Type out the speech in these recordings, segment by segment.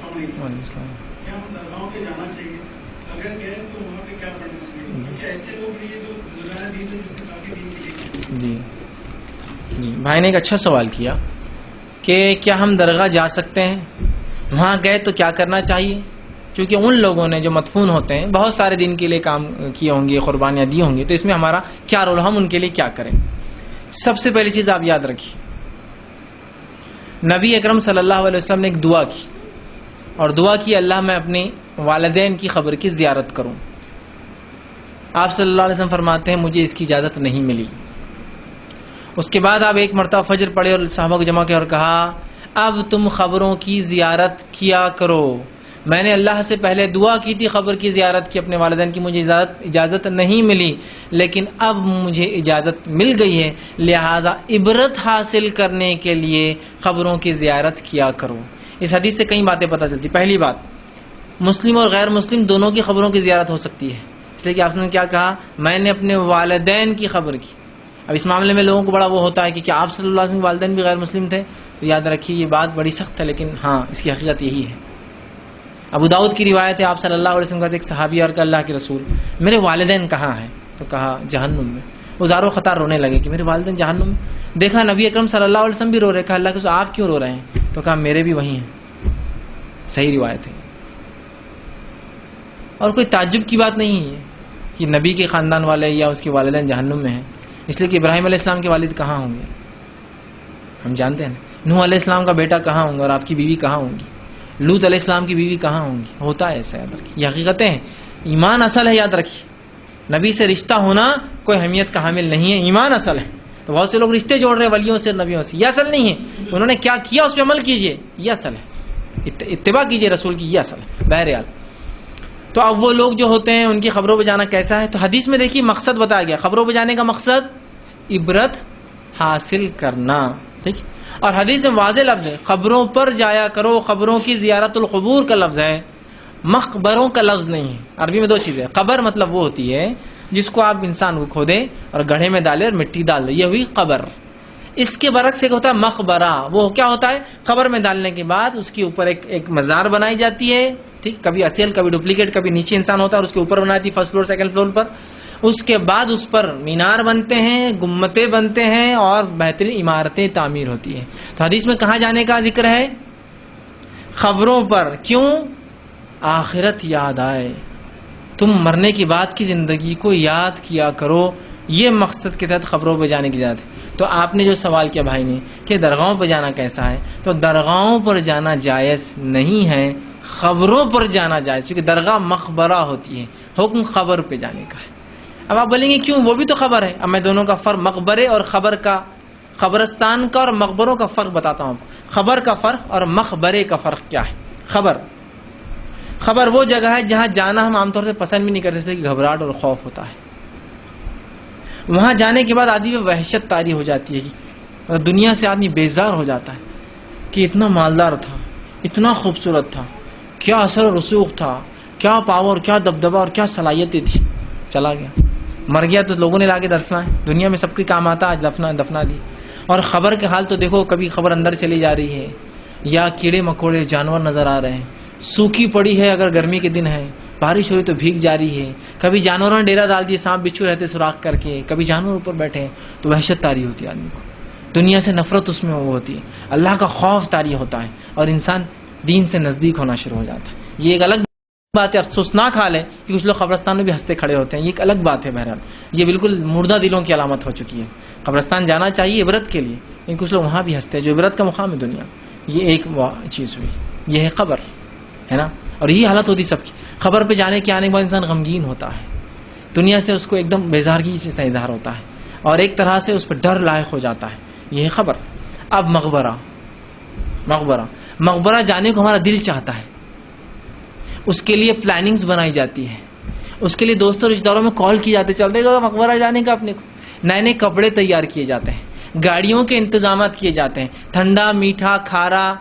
وعلیکم السلام. کیا ہم درگاہوں پہ جانا چاہیے؟ اگر گئے تو وہاں پہ کیا پڑھنا چاہیے؟ کیونکہ ایسے لوگ ہیں جو بزرگان دین سے جس نے کافی دین کے لیے. جی جی بھائی نے ایک اچھا سوال کیا کہ کیا ہم درگاہ جا سکتے ہیں، وہاں گئے تو کیا کرنا چاہیے. کیونکہ ان لوگوں نے جو مدفون ہوتے ہیں بہت سارے دن کے لیے کام کیے ہوں گے، قربانیاں دی ہوں گی، تو اس میں ہمارا کیا رول، ہم ان کے لیے کیا کریں. سب سے پہلی چیز آپ یاد رکھیے، نبی اکرم صلی اللہ علیہ وسلم نے ایک دعا کی، اور دعا کی اللہ میں اپنے والدین کی قبر کی زیارت کروں. آپ صلی اللہ علیہ وسلم فرماتے ہیں مجھے اس کی اجازت نہیں ملی. اس کے بعد آپ ایک مرتبہ فجر پڑھے اور صحابہ کو جمع کیا اور کہا اب تم قبروں کی زیارت کیا کرو. میں نے اللہ سے پہلے دعا کی تھی قبر کی زیارت کی اپنے والدین کی، مجھے اجازت نہیں ملی، لیکن اب مجھے اجازت مل گئی ہے، لہٰذا عبرت حاصل کرنے کے لیے قبروں کی زیارت کیا کرو. اس حدیث سے کئی باتیں پتہ چلتی. پہلی بات، مسلم اور غیر مسلم دونوں کی قبروں کی زیارت ہو سکتی ہے، اس لیے کہ آپ نے کیا کہا، میں نے اپنے والدین کی قبر کی. اب اس معاملے میں لوگوں کو بڑا وہ ہوتا ہے کہ کیا آپ صلی اللہ علیہ وسلم والدین بھی غیر مسلم تھے، تو یاد رکھیے یہ بات بڑی سخت ہے، لیکن ہاں اس کی حقیقت یہی ہے. ابو داؤد کی روایت ہے، آپ صلی اللہ علیہ وسلم کا ایک صحابی اور کہ اللہ کے رسول میرے والدین کہاں ہیں، تو کہا جہنم میں. وہ زارو خطار رونے لگے کہ میرے والدین جہنم میں. دیکھا نبی اکرم صلی اللہ علیہ وسلم بھی رو رہے، کہا اللہ کے رسول آپ کیوں رو رہے ہیں، تو کہا میرے بھی وہی ہیں. صحیح روایت ہے، اور کوئی تعجب کی بات نہیں ہے کہ نبی کے خاندان والے یا اس کے والدین جہنم میں ہیں، اس لیے کہ ابراہیم علیہ السلام کے والد کہاں ہوں گے ہم جانتے ہیں. نوح علیہ السلام کا بیٹا کہاں ہوں گا، اور آپ کی بیوی کہاں ہوں گی. لوط علیہ السلام کی بیوی کہاں ہوں گی. ہوتا ہے ایسا، یاد رکھیے یہ حقیقتیں ہیں. ایمان اصل ہے، یاد رکھیے نبی سے رشتہ ہونا کوئی اہمیت کا حامل نہیں ہے، ایمان اصل ہے. تو بہت سے لوگ رشتے جوڑ رہے ہیں ولیوں سے نبیوں سے، یہ اصل نہیں ہے. انہوں نے کیا کیا اس پہ عمل کیجئے، یہ اصل ہے. اتباع کیجئے رسول کی، یہ اصل ہے. بہرحال تو اب وہ لوگ جو ہوتے ہیں ان کی خبروں پہ جانا کیسا ہے، تو حدیث میں دیکھیے مقصد بتایا گیا. خبروں پہ جانے کا مقصد عبرت حاصل کرنا، ٹھیک. اور حدیث میں واضح لفظ ہے خبروں پر جایا کرو. خبروں کی زیارت القبور کا لفظ ہے، مقبروں کا لفظ نہیں ہے. عربی میں دو چیزیں، قبر مطلب وہ ہوتی ہے جس کو آپ انسان کو کھودے اور گڑھے میں ڈالے اور مٹی ڈال دے، یہ ہوئی قبر. اس کے برعکس ایک ہوتا ہے مقبرہ. وہ کیا ہوتا ہے، قبر میں ڈالنے کے بعد اس کے اوپر ایک مزار بنائی جاتی ہے، ٹھیک، کبھی اصل کبھی ڈپلیکیٹ، کبھی نیچے انسان ہوتا ہے اور اس کے اوپر بنائی تھی فرسٹ فلور سیکنڈ فلور پر. اس کے بعد اس پر مینار بنتے ہیں، گمبدیں بنتے ہیں اور بہترین عمارتیں تعمیر ہوتی ہیں. تو حدیث میں کہاں جانے کا ذکر ہے، خبروں پر. کیوں، آخرت یاد آئے، تم مرنے کے بعد کی زندگی کو یاد کیا کرو، یہ مقصد کے تحت خبروں پہ جانے کی ذات ہے. تو آپ نے جو سوال کیا بھائی نے کہ درگاہوں پہ جانا کیسا ہے، تو درگاہوں پر جانا جائز نہیں ہے، خبروں پر جانا جائز، کیونکہ درگاہ مقبرہ ہوتی ہے، حکم خبر پہ جانے کا ہے. اب آپ بولیں گے کیوں، وہ بھی تو خبر ہے. اب میں دونوں کا فرق، مقبرے اور خبر کا، قبرستان کا اور مقبروں کا فرق بتاتا ہوں آپ کو. خبر کا فرق اور مقبرے کا فرق کیا ہے. خبر وہ جگہ ہے جہاں جانا ہم عام طور سے پسند بھی نہیں کرتے، اس لیے کہ گھبراہٹ اور خوف ہوتا ہے. وہاں جانے کے بعد آدمی میں وحشت طاری ہو جاتی ہے، دنیا سے آدمی بیزار ہو جاتا ہے کہ اتنا مالدار تھا، اتنا خوبصورت تھا، کیا اثر و رسوخ تھا، کیا پاور، کیا دبدبہ اور کیا صلاحیتیں تھی، چلا گیا. مر گیا تو لوگوں نے لا کے دفنا ہے، دنیا میں سب کے کام آتا، آج دفنا دی. اور خبر کے حال تو دیکھو، کبھی خبر اندر چلی جا رہی ہے، یا کیڑے مکوڑے جانور نظر آ رہے ہیں، سوکھی پڑی ہے اگر گرمی کے دن ہے، بارش ہو رہی تو بھیگ جا رہی ہے، کبھی جانوروں نے ڈیرا ڈال دیے، سانپ بچھو رہتے سوراخ کر کے، کبھی جانور اوپر بیٹھے ہیں، تو وحشت طاری ہوتی ہے آدمی کو، دنیا سے نفرت اس میں وہ ہوتی ہے، اللہ کا خوف طاری ہوتا ہے، اور انسان دین سے نزدیک ہونا شروع ہو جاتا ہے. یہ ایک الگ بات ہے، افسوسناک حال ہے کہ کچھ لوگ قبرستان میں بھی ہنستے کھڑے ہوتے ہیں، یہ ایک الگ بات ہے. بہرحال یہ بالکل مردہ دلوں کی علامت ہو چکی ہے. قبرستان جانا چاہیے عبرت کے لیے، لیکن کچھ لوگ وہاں بھی ہنستے ہیں، جو عبرت کا مقام ہے دنیا. یہ ایک چیز ہوئی، یہ ہے قبر، ہے نا. اور یہی حالت ہوتی سب کی. خبر پہ جانے کے آنے کے بعد انسان غمگین ہوتا ہے، دنیا سے اس کو ایک دم بیزارگی سے اظہار ہوتا ہے، اور ایک طرح سے اس پہ ڈر لاحق ہو جاتا ہے. یہ ہے خبر. اب مقبرہ جانے کو ہمارا دل چاہتا ہے، اس کے لیے پلاننگز بنائی جاتی ہے، اس کے لیے دوستوں رشتہ داروں میں کال کی جاتی ہے، چلتے گا مقبرہ جانے کا. اپنے کو نئے کپڑے تیار کیے جاتے ہیں، گاڑیوں کے انتظامات کیے جاتے ہیں، ٹھنڈا میٹھا کھارا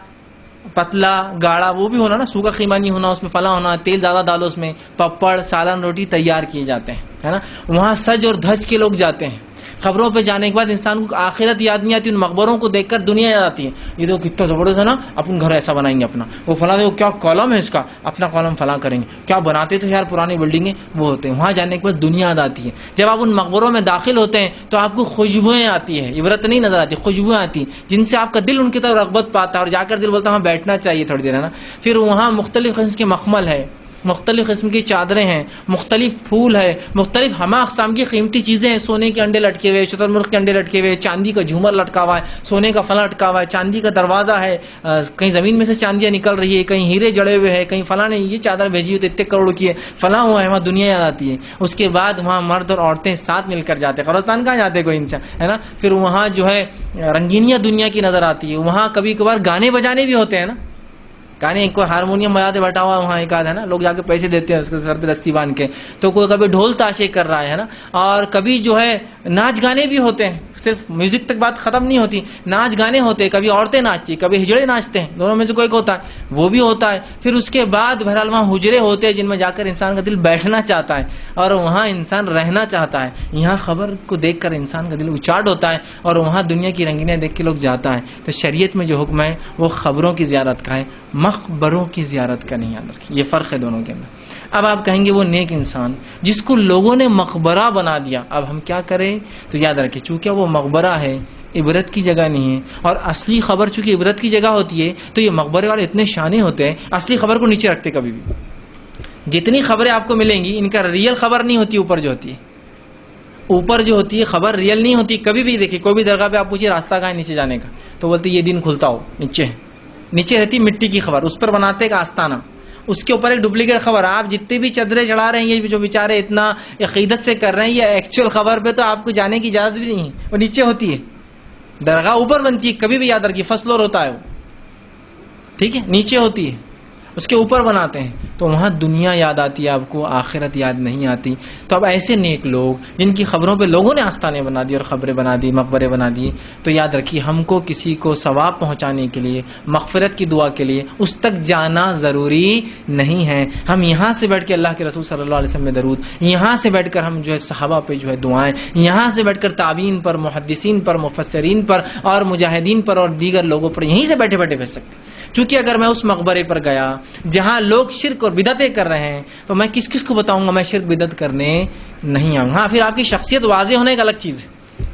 پتلا گاڑا وہ بھی ہونا نا، سوکھا قیمہ نہیں ہونا، اس میں فلاں ہونا، تیل زیادہ ڈالو اس میں، پپڑ سالن روٹی تیار کیے جاتے ہیں، ہے نا. وہاں سج اور دھج کے لوگ جاتے ہیں، قبروں پہ جانے کے بعد انسان کو آخرت یاد نہیں آتی، ان مقبروں کو دیکھ کر دنیا یاد آتی ہے. یہ تو کتنا زبردست ہے نا، اپن گھر ایسا بنائیں گے اپنا، وہ فلاں دیکھو کیا کالم ہے اس کا، اپنا کالم فلاں کریں گے، کیا بناتے تھے یار پرانی بلڈنگیں وہ ہوتے ہیں. وہاں جانے کے بعد دنیا یاد آتی ہے. جب آپ ان مقبروں میں داخل ہوتے ہیں تو آپ کو خوشبوئیں آتی ہے، عبرت نہیں نظر آتی، خوشبوئیں آتی جن سے آپ کا دل ان کی طرف رغبت پاتا ہے، اور جا کر دل بولتا ہے ہاں بیٹھنا چاہیے تھوڑی دیر ہے نا. پھر وہاں مختلف قسم کے مخمل ہے، مختلف قسم کی چادریں ہیں، مختلف پھول ہے، مختلف ہمہ اقسام کی قیمتی چیزیں ہیں. سونے کے انڈے لٹکے ہوئے، شتر مرغ کے انڈے لٹکے ہوئے، چاندی کا جھومر لٹکا ہوا ہے، سونے کا فلاں لٹکا ہوا ہے، چاندی کا دروازہ ہے، کہیں زمین میں سے چاندیاں نکل رہی ہے، کہیں ہیرے جڑے ہوئے ہیں، کہیں فلاں نے یہ چادر بھیجی ہوئی تو اتنے کروڑ کی ہے، فلاں ہوا ہے. وہاں دنیا یاد آتی ہے. اس کے بعد وہاں مرد اور عورتیں ساتھ مل کر جاتے ہیں. قبرستان کہاں جاتے کوئی انسان ہے نا. پھر وہاں جو ہے رنگینیاں دنیا کی نظر آتی ہے. وہاں کبھی کبھار گانے بجانے بھی ہوتے ہیں نا، گانے، کوئی ہارمونیم بجاتے بیٹھا ہوا وہاں ایک آدھ ہے نا، لوگ جا کے پیسے دیتے ہیں اس کے سر پہ دستی باندھ کے. تو کوئی کبھی ڈھول تاشے کر رہا ہے نا، اور کبھی جو ہے ناچ گانے بھی ہوتے ہیں. صرف میوزک تک بات ختم نہیں ہوتی، ناچ گانے ہوتے ہیں. کبھی عورتیں ناچتی ہیں، کبھی ہجڑے ناچتے ہیں، دونوں میں سے کوئی ہوتا ہے، وہ بھی ہوتا ہے. پھر اس کے بعد بہرحال وہاں حجرے ہوتے ہیں جن میں جا کر انسان کا دل بیٹھنا چاہتا ہے اور وہاں انسان رہنا چاہتا ہے. یہاں خبر کو دیکھ کر انسان کا دل اچاٹ ہوتا ہے اور وہاں دنیا کی رنگینیاں دیکھ کے لوگ جاتا ہے. تو شریعت میں جو حکم ہے وہ خبروں کی زیارت کا ہے، مقبروں کی زیارت کا نہیں. یاد رکھیے یہ فرق ہے دونوں کے اندر. اب آپ کہیں گے وہ نیک انسان جس کو لوگوں نے مقبرہ بنا دیا، اب ہم کیا کریں؟ تو یاد رکھیں چونکہ وہ مقبرہ ہے، عبرت کی جگہ نہیں ہے، اور اصلی خبر چونکہ عبرت کی جگہ ہوتی ہے تو یہ مقبرے والے اتنے شانے ہوتے ہیں اصلی خبر کو نیچے رکھتے. کبھی بھی جتنی خبریں آپ کو ملیں گی ان کا ریئل خبر نہیں ہوتی، اوپر جو ہوتی ہے، اوپر جو ہوتی ہے خبر ریئل نہیں ہوتی. کبھی بھی دیکھیں کوئی بھی درگاہ پہ آپ پوچھیے راستہ کہاں ہے نیچے جانے کا، تو بولتے یہ دن کھلتا ہو نیچے ہے. نیچے رہتی مٹی کی خبر، اس پر بناتے ایک آستانہ، اس کے اوپر ایک ڈپلیکیٹ خبر. آپ جتنے بھی چادریں چڑھا رہے ہیں یہ جو بیچارے اتنا عقیدت سے کر رہے ہیں، یہ ایکچوئل خبر پہ تو آپ کو جانے کی اجازت بھی نہیں ہے، وہ نیچے ہوتی ہے. درگاہ اوپر بنتی ہے، کبھی بھی یاد رکھیے فرسٹ فلور ہوتا ہے وہ، ٹھیک ہے، نیچے ہوتی ہے، اس کے اوپر بناتے ہیں. تو وہاں دنیا یاد آتی ہے آپ کو، آخرت یاد نہیں آتی. تو اب ایسے نیک لوگ جن کی خبروں پہ لوگوں نے آستانے بنا دی اور خبریں بنا دی، مقبرے بنا دیے، تو یاد رکھیے ہم کو کسی کو ثواب پہنچانے کے لیے، مغفرت کی دعا کے لیے اس تک جانا ضروری نہیں ہے. ہم یہاں سے بیٹھ کے اللہ کے رسول صلی اللہ علیہ وسلم میں درود، یہاں سے بیٹھ کر ہم جو ہے صحابہ پہ جو ہے دعائیں، یہاں سے بیٹھ کر تابعین پر، محدثین پر، مفسرین پر اور مجاہدین پر اور دیگر لوگوں پر یہیں سے بیٹھے بیٹھے بھیج سکتے. چونکہ اگر میں اس مقبرے پر گیا جہاں لوگ شرک اور بدعتیں کر رہے ہیں تو میں کس کس کو بتاؤں گا میں شرک بدعت کرنے نہیں آؤں گا. ہاں پھر آپ کی شخصیت واضح ہونے ایک الگ چیز ہے،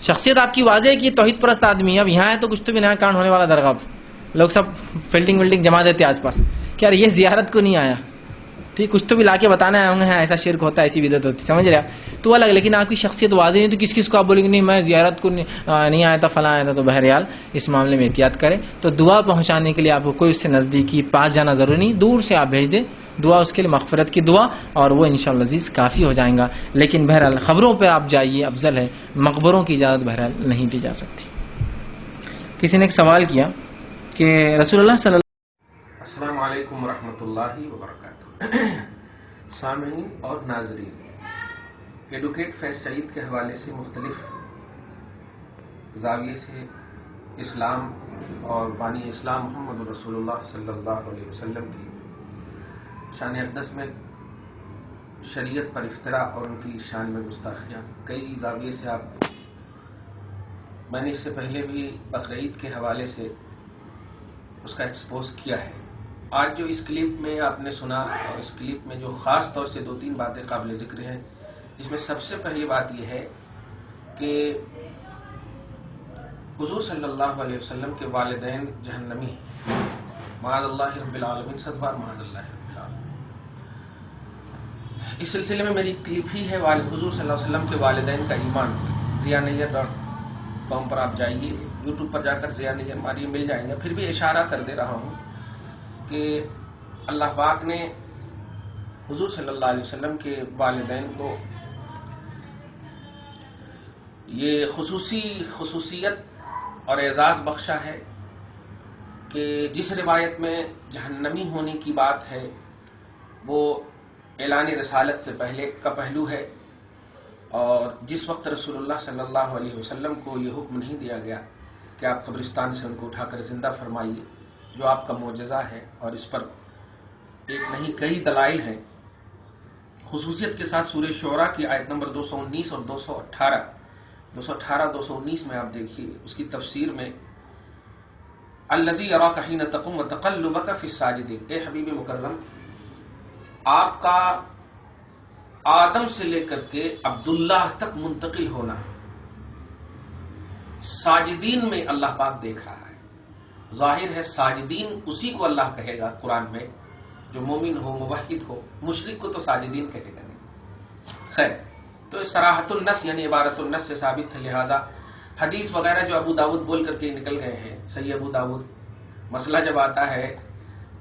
شخصیت آپ کی واضح ہے کہ یہ توحید پرست آدمی ہے. اب یہاں ہے تو کچھ تو بھی نیا کانڈ ہونے والا درگاہ پہ، لوگ سب فیلڈنگ ولڈنگ جما دیتے آس پاس کہ یار یہ زیارت کو نہیں آیا، ٹھیک، کچھ تو بھی لا کے بتانا آئے ہوں گے ہاں ایسا شرک ہوتا ہے، ایسی بدعت ہوتی، سمجھ رہے آپ، تو الگ. لیکن آپ کی شخصیت واضح نہیں تو کس کس کو آپ بولیں گے نہیں میں زیارت کو نہیں آیا تھا، فلاں آیا تھا. تو بہرحال اس معاملے میں احتیاط کریں. تو دعا پہنچانے کے لیے آپ کو کوئی اس سے نزدیکی پاس جانا ضروری نہیں، دور سے آپ بھیج دیں دعا، اس کے لیے مغفرت کی دعا، اور وہ انشاءاللہ عزیز کافی ہو جائیں گا. لیکن بہرحال خبروں پہ آپ جائیے افضل ہے، مقبروں کی اجازت بہرحال نہیں دی جا سکتی. کسی نے ایک سوال کیا کہ رسول اللہ صلی اللہ السلام علیکم ورحمۃ اللہ وبرکاتہ. سامعین اور ناظرین، ایڈوکیٹ فیض سعید کے حوالے سے مختلف زاویے سے اسلام اور بانی اسلام محمد رسول اللہ صلی اللہ علیہ وسلم کی شان اقدس میں شریعت پر افتراء اور ان کی شان میں گستاخیاں کئی زاویے سے میں نے اس سے پہلے بھی بقرعید کے حوالے سے اس کا ایکسپوز کیا ہے. آج جو اس کلپ میں آپ نے سنا، اور اس کلپ میں جو خاص طور سے 2-3 باتیں قابل ذکر ہیں، اس میں سب سے پہلی بات یہ ہے کہ حضور صلی اللہ علیہ وسلم کے والدین جہنمی ہیں، معاذ اللہ رب العالمین، صد بار معاذ اللہ رب العالمین. اس سلسلے میں میری کلپ ہی ہے حضور صلی اللہ علیہ وسلم کے والدین کا ایمان. zianiyya.com پر آپ جائیے، یوٹیوب پر جا کر زیانیہ ماریے، مل جائیں گے. پھر بھی اشارہ کر دے رہا ہوں کہ اللہ پاک نے حضور صلی اللہ علیہ وسلم کے والدین کو یہ خصوصیت اور اعزاز بخشا ہے کہ جس روایت میں جہنمی ہونے کی بات ہے وہ اعلان رسالت سے پہلے کا پہلو ہے، اور جس وقت رسول اللہ صلی اللہ علیہ وسلم کو یہ حکم نہیں دیا گیا کہ آپ قبرستان سے ان کو اٹھا کر زندہ فرمائیے، جو آپ کا معجزہ ہے، اور اس پر ایک نہیں کئی دلائل ہیں. خصوصیت کے ساتھ سورہ شعراء کی آیت نمبر 219 اور 218 218 219 میں آپ دیکھیے اس کی تفسیر میں الذی یراک حین تقوم وتقلبک فی الساجدین، اے حبیب مکرم آپ کا آدم سے لے کر کے عبداللہ تک منتقل ہونا ساجدین میں اللہ پاک دیکھ رہا ہے۔ ظاہر ہے ساجدین اسی کو اللہ کہے گا قرآن میں جو مومن ہو، موحد ہو، مشرک کو تو ساجدین کہے گا نہیں۔ خیر، تو صراحت النص یعنی عبارت النص سے ثابت ہے، لہذا حدیث وغیرہ جو ابو داود بول کر کے نکل گئے ہیں، صحیح ابو داود، مسئلہ جب آتا ہے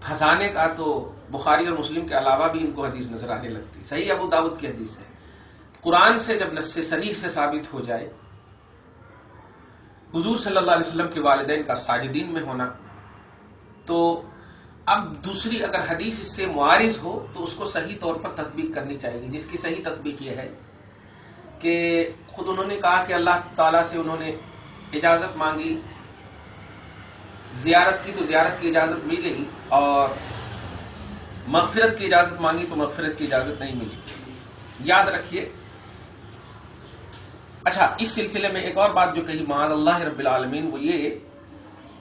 پھنسانے کا تو بخاری اور مسلم کے علاوہ بھی ان کو حدیث نظر آنے لگتی۔ صحیح ابو داود کی حدیث ہے، قرآن سے جب نص صریح سے ثابت ہو جائے حضور صلی اللہ علیہ وسلم کے والدین کا ساجدین میں ہونا، تو اب دوسری اگر حدیث اس سے معارض ہو تو اس کو صحیح طور پر تطبیق کرنی چاہیے، جس کی صحیح تطبیق یہ ہے کہ خود انہوں نے کہا کہ اللہ تعالیٰ سے انہوں نے اجازت مانگی زیارت کی تو زیارت کی اجازت مل گئی، اور مغفرت کی اجازت مانگی تو مغفرت کی اجازت نہیں ملی۔ یاد رکھیے۔ اچھا، اس سلسلے میں ایک اور بات جو کہی معاذ اللہ رب العالمین، وہ یہ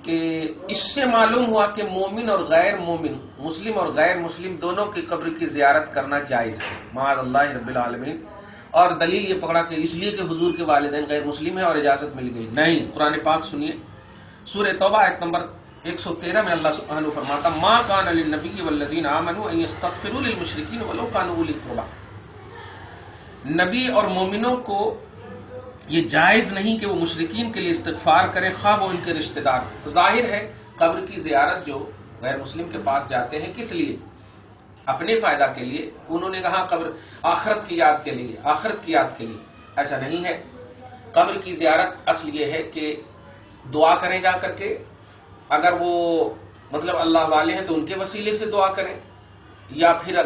کہ اس سے معلوم ہوا کہ مومن اور غیر مومن، مسلم اور غیر مسلم دونوں کی قبر کی زیارت کرنا جائز ہے، معاذ اللہ رب العالمین۔ اور دلیل یہ پکڑا کہ اس لیے کہ حضور کے والدین غیر مسلم ہیں اور اجازت مل گئی، نہیں۔ قرآن پاک سنیے، سورہ توبہ آیت نمبر 113 میں اللہ سبحانہ فرماتا ما کان للنبی والذین آمنوا ان یستغفروا للمشرکین ولو کانوا اولی قربی، نبی اور مومنوں کو یہ جائز نہیں کہ وہ مشرکین کے لیے استغفار کریں خواہ وہ ان کے رشتہ دار۔ ظاہر ہے قبر کی زیارت جو غیر مسلم کے پاس جاتے ہیں کس لیے؟ اپنے فائدہ کے لیے۔ انہوں نے کہا قبر آخرت کی یاد کے لیے، آخرت کی یاد کے لیے، ایسا نہیں ہے۔ قبر کی زیارت اصل یہ ہے کہ دعا کریں جا کر کے، اگر وہ مطلب اللہ والے ہیں تو ان کے وسیلے سے دعا کریں، یا پھر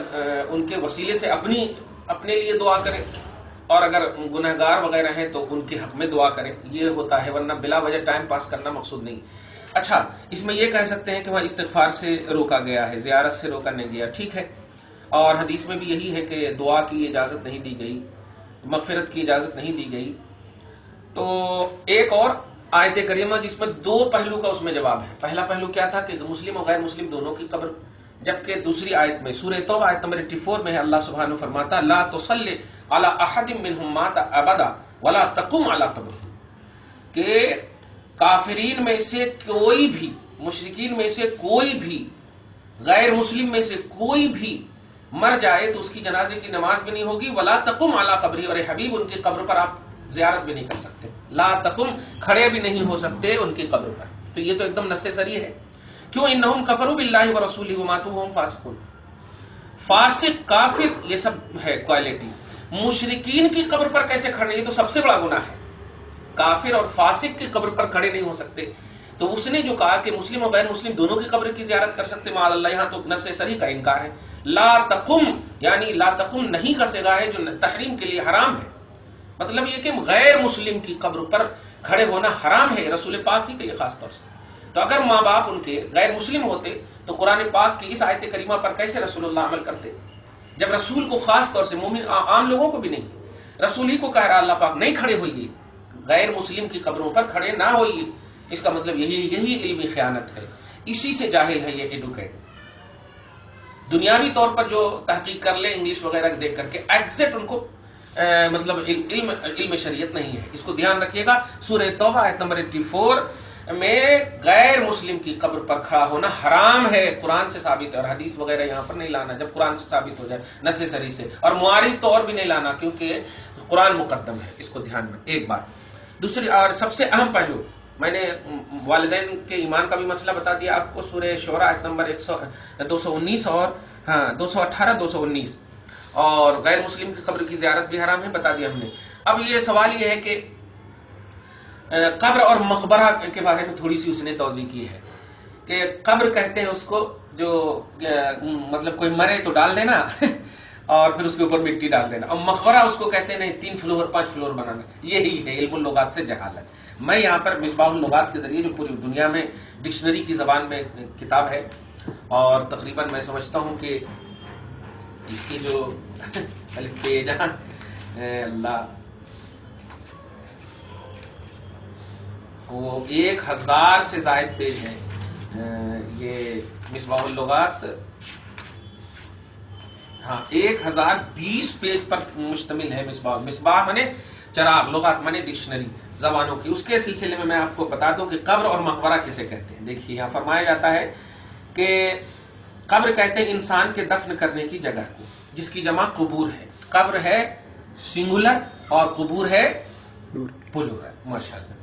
ان کے وسیلے سے اپنے لیے دعا کریں، اور اگر گنہگار وغیرہ ہیں تو ان کے حق میں دعا کریں، یہ ہوتا ہے، ورنہ بلا وجہ ٹائم پاس کرنا مقصود نہیں۔ اچھا، اس میں یہ کہہ سکتے ہیں کہ وہاں استغفار سے روکا گیا ہے، زیارت سے روکا نہیں گیا، ٹھیک ہے۔ اور حدیث میں بھی یہی ہے کہ دعا کی اجازت نہیں دی گئی، مغفرت کی اجازت نہیں دی گئی۔ تو ایک اور آیت کریمہ جس میں دو پہلو کا اس میں جواب ہے۔ پہلا پہلو کیا تھا کہ مسلم اور غیر مسلم دونوں کی قبر، جبکہ دوسری آیت میں سورہ توبہ آیت نمبر 84 میں ہے، اللہ سبحانہ فرماتا لا تصلی علی احد منہم مات ابدا ولا تقم علی قبرہ، کہ کافرین میں سے کوئی بھی، مشرکین میں سے کوئی بھی، غیر مسلم میں سے کوئی بھی مر جائے تو اس کی جنازے کی نماز بھی نہیں ہوگی، ولا تقم علی قبرہ، اور حبیب ان کی قبر پر آپ زیارت بھی نہیں کر سکتے، لا تقم، کھڑے بھی نہیں ہو سکتے ان کی قبر پر۔ تو یہ تو ایک دم نص صریح ہے۔ کیوں؟ انہم کفروا باللہ ورسولہ وماتوا وہم فاسقون، فاسق کافر یہ سب ہے کوالٹی۔ مشرکین کی قبر پر کیسے کھڑے؟ یہ تو سب سے بڑا گناہ ہے، کافر اور فاسق کی قبر پر کھڑے نہیں ہو سکتے۔ تو اس نے جو کہا کہ مسلم اور غیر مسلم دونوں کی قبر کی زیارت کر سکتے، معاذ اللہ، یہاں تو نص صریح کا انکار ہے۔ لا تقم یعنی لا تقم نہیں کا صیغہ ہے جو تحریم کے لیے حرام ہے، مطلب یہ کہ غیر مسلم کی قبر پر کھڑے ہونا حرام ہے رسول پاک ہی کے لیے خاص طور سے۔ تو اگر ماں باپ ان کے غیر مسلم ہوتے تو قرآن پاک کی اس آیت کریمہ پر کیسے رسول اللہ عمل کرتے؟ جب رسول کو خاص طور سے، مومن عام لوگوں کو بھی نہیں، رسول ہی کو کہہ رہا اللہ پاک نہیں کھڑے ہوئیے، غیر مسلم کی قبروں پر کھڑے نہ ہوئیے، اس کا مطلب یہی علمی خیانت ہے، اسی سے جاہل ہے یہ ایڈوکیٹ۔ دنیاوی طور پر جو تحقیق کر لے انگلش وغیرہ دیکھ کر کے، ایگزیکٹ ان کو مطلب علم شریعت نہیں ہے، اس کو دھیان رکھیے گا۔ سورہ توبہ آیت نمبر 84 میں غیر مسلم کی قبر پر کھڑا ہونا حرام ہے، قرآن سے ثابت ہے، اور حدیث وغیرہ یہاں پر نہیں لانا، جب قرآن سے ثابت ہو جائے نص صریح سے، اور معارض تو اور بھی نہیں لانا کیونکہ قرآن مقدم ہے، اس کو دھیان میں۔ ایک بات، دوسری اور سب سے اہم پہلو، میں نے والدین کے ایمان کا بھی مسئلہ بتا دیا آپ کو، سورہ شعراء آیت نمبر 219 اور 218 219، اور غیر مسلم کی قبر کی زیارت بھی حرام ہے، بتا دیا ہم نے۔ اب یہ سوال یہ ہے کہ قبر اور مقبرہ کے بارے میں تھوڑی سی اس نے توضیح کی ہے کہ قبر کہتے ہیں اس کو جو مطلب کوئی مرے تو ڈال دینا اور پھر اس کے اوپر مٹی ڈال دینا، اور مقبرہ اس کو کہتے ہیں نہیں 3 فلور 5 فلور بنانا، یہی ہے علم اللغات سے جہالت۔ میں یہاں پر مصباح اللغات کے ذریعے جو پوری دنیا میں ڈکشنری کی زبان میں کتاب ہے، اور تقریباً میں سمجھتا ہوں کہ اس کی جو الف بے جہاں اللہ وہ 1000 سے زائد پیج ہیں، یہ مصباح اللغات، ہاں 1020 پیج پر مشتمل ہے مصباح. مصباح مانے چراغ، لغات مانے ڈکشنری زبانوں کی. اس کے سلسلے میں آپ کو بتا دوں کہ قبر اور مقبرہ کسے کہتے ہیں. دیکھیے یہاں فرمایا جاتا ہے کہ قبر کہتے ہیں انسان کے دفن کرنے کی جگہ کو، جس کی جمع قبور ہے. قبر ہے سنگولر اور قبور ہے پلورل. ماشاءاللہ.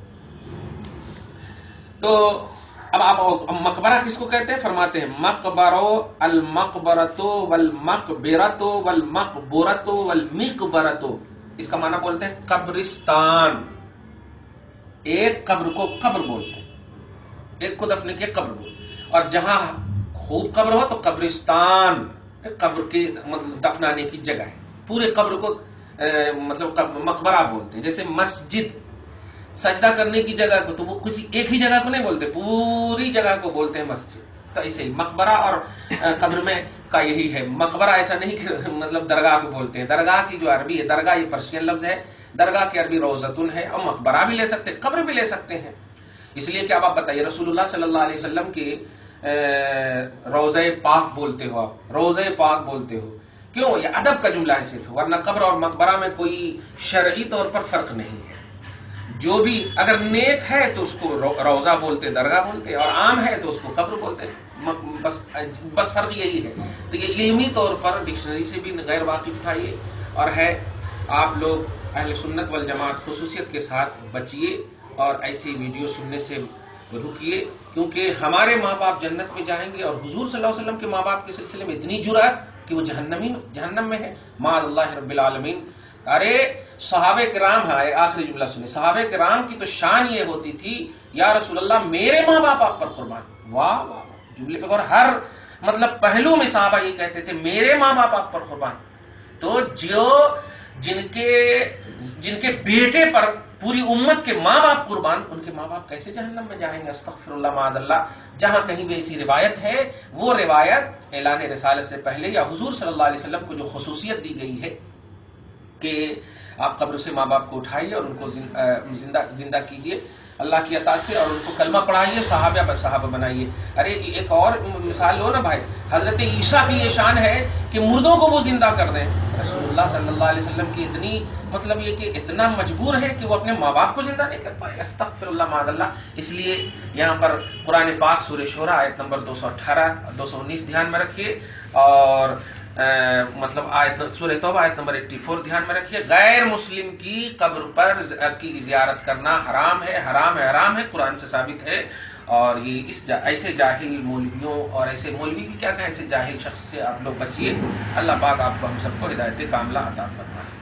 تو اب آپ مقبرہ کس کو کہتے ہیں؟ فرماتے ہیں مقبرو المقبرتو والمقبرتو والمقبرتو والمقبرتو. اس کا معنی بولتے ہیں قبرستان. ایک قبر کو قبر بولتے ہیں، ایک کو دفن کے قبر بولتے ہیں. اور جہاں خوب قبر ہو تو قبرستان قبر کے مطلب دفنانے کی جگہ ہے. پورے قبر کو مطلب مقبرہ بولتے ہیں. جیسے مسجد سجدہ کرنے کی جگہ کو تو وہ کسی ایک ہی جگہ کو نہیں بولتے، پوری جگہ کو بولتے ہیں مسجد. تو ایسے ہی مقبرہ اور قبر میں کا یہی ہے. مقبرہ ایسا نہیں کہ مطلب درگاہ کو بولتے ہیں. درگاہ کی جو عربی ہے، درگاہ یہ پرشین لفظ ہے، درگاہ کی عربی روضتن ہے. اور مقبرہ بھی لے سکتے ہیں، قبر بھی لے سکتے ہیں. اس لیے کہ اب آپ بتائیے رسول اللہ صلی اللہ علیہ وسلم کی روضہ پاک بولتے ہو، آپ روضہ پاک بولتے ہو، کیوں؟ یہ ادب کا جملہ ہے صرف، ورنہ قبر اور مقبرہ میں کوئی شرعی طور پر فرق نہیں ہے. جو بھی اگر نیک ہے تو اس کو روضہ بولتے، درگاہ بولتے، اور عام ہے تو اس کو قبر بولتے. بس فرق یہی ہے. تو یہ علمی طور پر ڈکشنری سے بھی غیر واقف تھا یہ، اور ہے. آپ لوگ اہل سنت والجماعت خصوصیت کے ساتھ بچیے اور ایسی ویڈیو سننے سے رکیے، کیونکہ ہمارے ماں باپ جنت میں جائیں گے، اور حضور صلی اللہ علیہ وسلم کے ماں باپ کے سلسلے میں اتنی جرأت کہ وہ جہنم میں ہے. معاذ اللہ رب العالمین. ارے صحابہ کرام، ہے آخری جملہ سنیں، صحابہ کرام کی تو شان یہ ہوتی تھی یا رسول اللہ میرے ماں باپ آپ پر قربان. واہ واہ جملے پہ، اور ہر مطلب پہلو میں صحابہ یہ کہتے تھے میرے ماں باپ آپ پر قربان. تو جن کے بیٹے پر پوری امت کے ماں باپ قربان، ان کے ماں باپ کیسے جہنم میں جائیں گے؟ استغفر اللہ معاذ اللہ. جہاں کہیں بھی ایسی روایت ہے، وہ روایت اعلان رسالت سے پہلے یا حضور صلی اللہ علیہ وسلم کو جو خصوصیت دی گئی ہے کہ آپ قبر سے ماں باپ کو اٹھائیے اور ان کو زندہ کیجیے اللہ کی عطا سے، اور ان کو کلمہ پڑھائیے، صحابہ بنائیے. ارے ایک اور مثال لو نا بھائی، حضرت عیسیٰ کی یہ شان ہے کہ مردوں کو وہ زندہ کر دیں. رسول اللہ صلی اللہ علیہ وسلم کی اتنی مطلب یہ کہ اتنا مجبور ہے کہ وہ اپنے ماں باپ کو زندہ نہیں کر پائے. استغفر اللہ معاذ اللہ. اس لیے یہاں پر قرآن پاک سورہ شورى آیت نمبر 218 219 دھیان میں رکھیے، اور مطلب آیت سورہ توبہ آیت نمبر 84 دھیان میں رکھیے. غیر مسلم کی قبر پر کی زیارت کرنا حرام ہے، حرام ہے، حرام ہے، قرآن سے ثابت ہے. اور یہ ایسے جاہل مولویوں، اور ایسے مولوی بھی کیا کہیں، ایسے جاہل شخص سے آپ لوگ بچیے. اللہ پاک آپ کو ہم سب کو ہدایت کاملہ عطا فرمائے.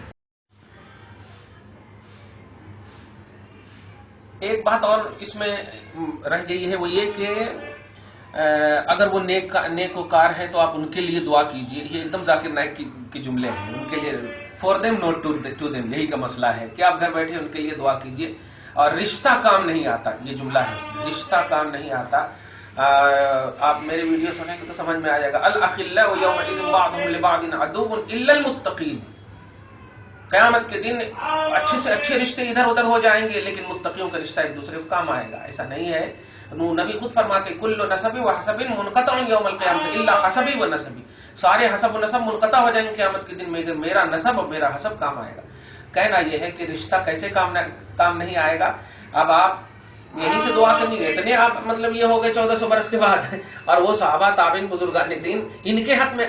ایک بات اور اس میں رہ گئی ہے، وہ یہ کہ اگر وہ نیکوکار ہیں تو آپ ان کے لیے دعا کیجئے. یہ ایک دم ذاکر نائک کے جملے ہیں، ان کے لیے for them not to them, یہی کا مسئلہ ہے کہ آپ گھر بیٹھے ان کے لیے دعا کیجئے. اور رشتہ کام نہیں آتا، یہ جملہ ہے، رشتہ کام نہیں آتا. آپ میرے ویڈیو سنیں گے تو سمجھ میں آ جائے گا. الاخلاء یومئذ بعضهم لبعض عدو الا المتقین. قیامت کے دن اچھے سے اچھے رشتے ادھر ادھر ہو جائیں گے، لیکن متقیوں کا رشتہ ایک دوسرے کو کام آئے گا. ایسا نہیں ہے. نبی خود فرماتے کل نسب و حسب منقطع یوم القیامت الا حسبی و نسبی. سارے حسب و نسب منقطع ہو جائیں گے قیامت کے دن میں، میرا نسب اور میرا حسب کام آئے گا. کہنا یہ ہے کہ رشتہ کیسے کام نہیں آئے گا. اب آپ یہیں سے دعا کرنی ہے. اتنے آپ مطلب یہ ہو گئے 1400 برس کے بعد، اور وہ صحابہ تابعین بزرگان دین، ان کے حق میں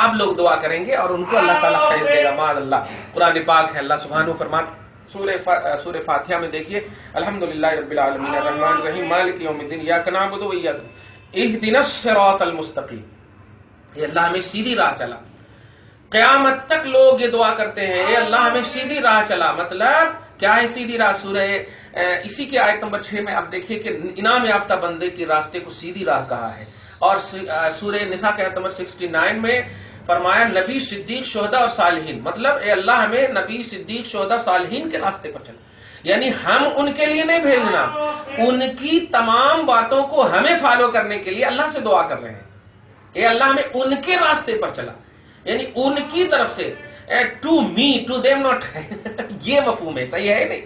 آپ لوگ دعا کریں گے اور ان کو اللہ تعالیٰ فیض دے گا. معاذ اللہ. قرآن پاک ہے، اللہ سبحانہ فرماتا سورہ فاتحہ میں دیکھیے، الحمدللہ رب العالمین الرحمن الرحیم مالک یوم الدین ایاک نعبد و ایاک اہدنا الصراط المستقیم. یہ اللہ ہمیں سیدھی راہ چلا. قیامت تک لوگ یہ دعا کرتے ہیں، اے اللہ ہمیں سیدھی راہ چلا. مطلب کیا ہے سیدھی راہ؟ سورہ اسی کے آیت نمبر 6 میں آپ دیکھیے کہ انعام یافتہ بندے کے راستے کو سیدھی راہ کہا ہے. اور سورہ نساء کے آیت نمبر 69 میں فرمایا نبی، صدیق، شہداء اور صالحین. مطلب اے اللہ ہمیں نبی، صدیق، شہداء، صالحین کے راستے پر چلا. یعنی ہم ان کے لیے نہیں بھیجنا، ان کی تمام باتوں کو ہمیں فالو کرنے کے لیے اللہ سے دعا کر رہے ہیں. اے اللہ ہمیں ان کے راستے پر چلا، یعنی ان کی طرف سے. To me to them not یہ مفہوم ہے، صحیح ہے نہیں؟